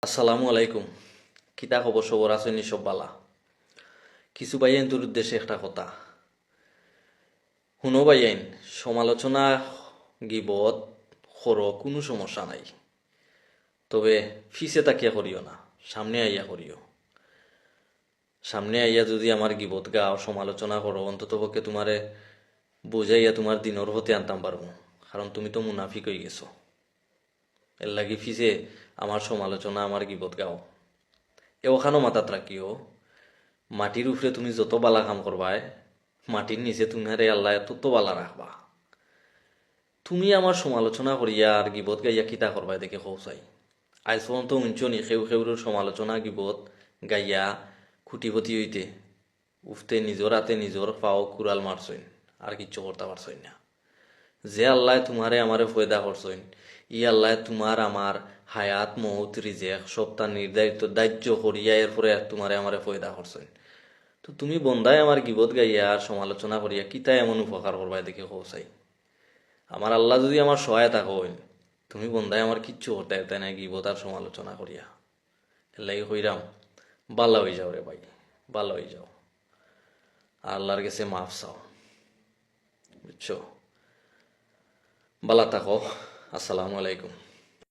আসসালামু আলাইকুম। কিতা খবর সবর আছেন সব বালা? কিছু ভাইয়েন তোর উদ্দেশ্যে একটা কথা শুনো ভাইয়েন। সমালোচনা গিবত খর কোনো সমস্যা নাই, তবে ফিসে তাকিয়া করিও না, সামনে আইয়া করিও। সামনে আইয়া যদি আমার গিবত গাও সমালোচনা করো, অন্তত পক্ষে তোমারে বুঝাইয়া তোমার দিনর হতে আনতাম পারবো, কারণ তুমি তো মুনাফিক হয়ে গেছো। এর লাগি ফিসে আমার সমালোচনা আমার গিবত গাও এ ওখানো মাথাত রাখিও। মাটির উপরে তুমি যত বালা কাম করবাই, মাটির নিচে তোমারে আল্লাহ তত বালা রাখবা। তুমি আমার সমালোচনা করিয়া আর গিবত গাইয়া কিতা করবাই দেখে কৌসাই। আজ পর্যন্ত উঞ্চনি সেউ সেউর সমালোচনা গিবত গাইয়া খুঁটিপতি হইতে উফতে নিজর হাতে নিজর পাও কুড়াল মারছইন, আর কিচ্ছু করতে পারছইন না। যে আল্লাহ তোমারে আমারে ফয়দা করছইন, ই আল্লাহ তোমার আমার হায়াত মৌত রিজেক সপ্তাহ নির্ধারিত দাহ্য করিয়া এরপরে তোমারে আমারে ফয়দা করছইন। তো তুমি বন্ধায় আমার গিবত গাইয়া আর সমালোচনা করিয়া কিতা এমন উপকার করবাই দেখে কৌসাই। আমার আল্লাহ যদি আমার সহায়তা হইন, তুমি বন্ধায় আমার কিচ্ছু করতে তাই না গিবত আর সমালোচনা করিয়া। এর লাগি কইরাম, বালা হয়ে যাও রে ভাই, বালা হয়ে যাও। আর আল্লাহর কাছে মাফ চাও, বুঝছো? বালা থাকো। আসসালামু আলাইকুম।